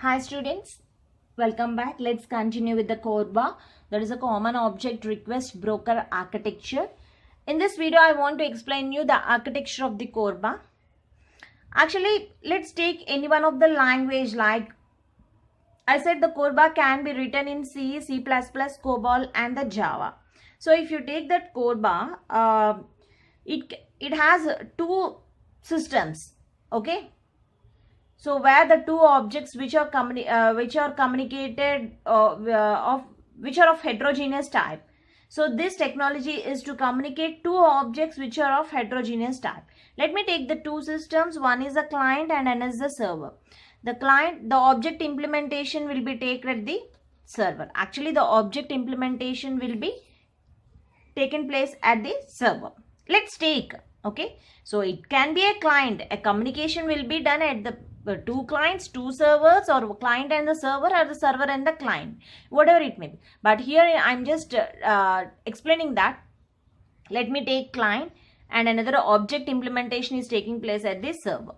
Hi students, welcome back. Let's continue with the CORBA, that is a Common Object Request Broker Architecture. In this video, I want to explain you the architecture of the CORBA. Actually, let's take any one of the language. Like I said, the CORBA can be written in C, C++, COBOL and the Java. So if you take that CORBA, it has two systems, okay? So where the two objects which are communicated which are of heterogeneous type. So this technology is to communicate two objects which are of heterogeneous type. Let me take the two systems. One is the client and another is the server. The object implementation will be taken at the server. Actually, the object implementation will be taken place at the server. Let's take, okay. So it can be a client. A communication will be done at the two clients, two servers, or client and the server, or the server and the client, whatever it may be. But here I'm just explaining that. Let me take client and another object implementation is taking place at this server.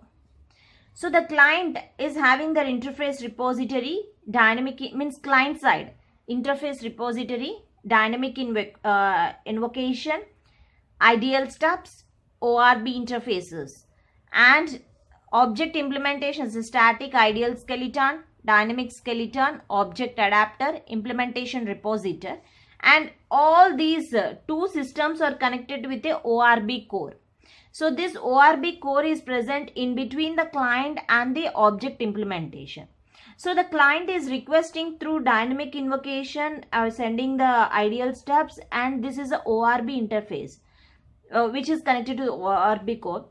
So the client is having their interface repository, dynamic means client side interface repository, dynamic invocation, ideal stubs, ORB interfaces, and object implementation is static ideal skeleton, dynamic skeleton, object adapter, implementation repository, and all these two systems are connected with a ORB core. So this ORB core is present in between the client and the object implementation. So the client is requesting through dynamic invocation or sending the ideal steps, and this is the ORB interface which is connected to the ORB core.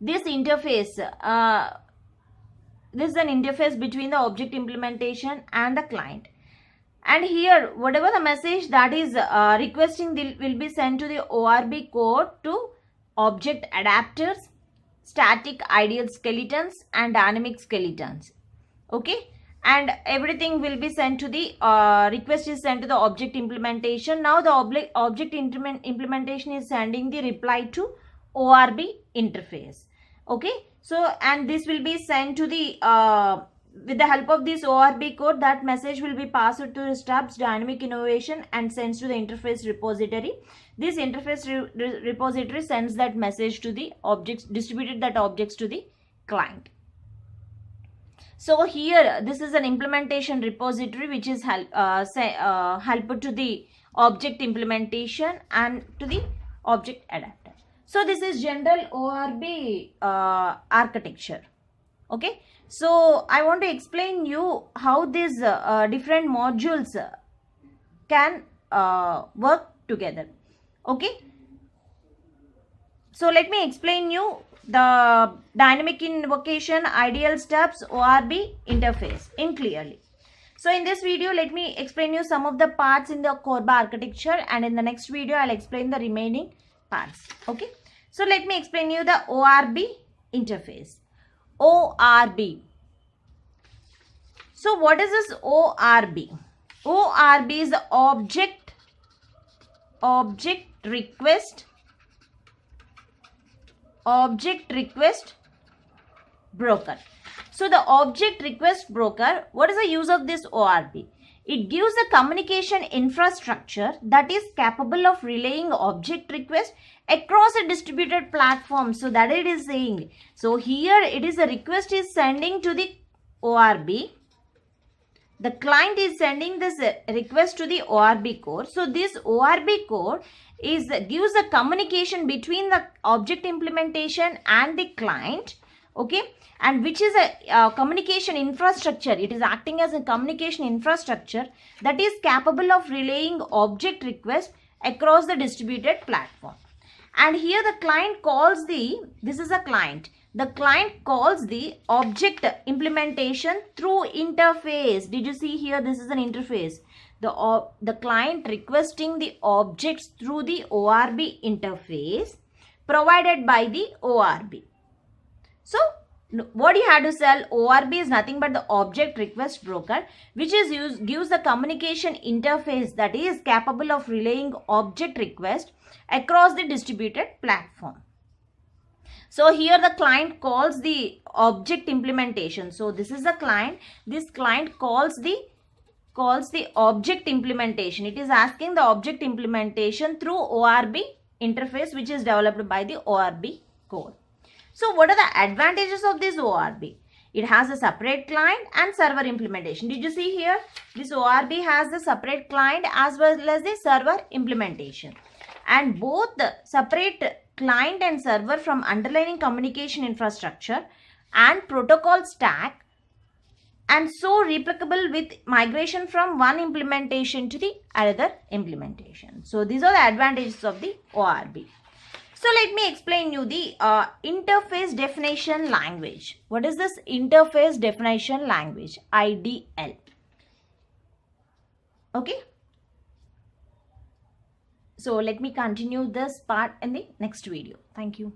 This interface, this is an interface between the object implementation and the client. And here, whatever the message that is requesting will be sent to the ORB core to object adapters, static ideal skeletons, and dynamic skeletons. Okay, and everything will be sent to the request is sent to the object implementation. Now the object implementation is sending the reply to ORB interface. Okay, so and this will be sent to the with the help of this ORB code, that message will be passed to the stubs, dynamic innovation, and sends to the interface repository. This interface repository sends that message to the objects, distributed that objects to the client. So here this is an implementation repository which is help to the object implementation and to the object adapter. So this is general ORB architecture. Okay. So I want to explain you how these different modules can work together. Okay. So let me explain you the dynamic invocation, ideal steps, ORB interface in clearly. So in this video, let me explain you some of the parts in the CORBA architecture, and in the next video, I'll explain the remaining parts. Okay. So let me explain you the ORB interface. ORB. So what is this ORB? ORB is the object request broker. So the object request broker, what is the use of this ORB? It gives a communication infrastructure that is capable of relaying object requests across a distributed platform. So that it is saying. So here it is a request is sending to the ORB. The client is sending this request to the ORB core. So this ORB core gives a communication between the object implementation and the client. Okay, and which is a communication infrastructure. It is acting as a communication infrastructure that is capable of relaying object requests across the distributed platform. And here the client calls this is a client. The client calls the object implementation through interface. Did you see here? This is an interface. The client requesting the objects through the ORB interface provided by the ORB. So what you have to sell, ORB is nothing but the object request broker, which is gives the communication interface that is capable of relaying object request across the distributed platform. So here the client calls the object implementation. So this is the client. This client calls the object implementation. It is asking the object implementation through ORB interface, which is developed by the ORB core. So what are the advantages of this ORB? It has a separate client and server implementation. Did you see here? This ORB has the separate client as well as the server implementation. And both the separate client and server from underlying communication infrastructure and protocol stack, and so replicable with migration from one implementation to the another implementation. So these are the advantages of the ORB. So let me explain you the interface definition language. What is this interface definition language? IDL. Okay. So let me continue this part in the next video. Thank you.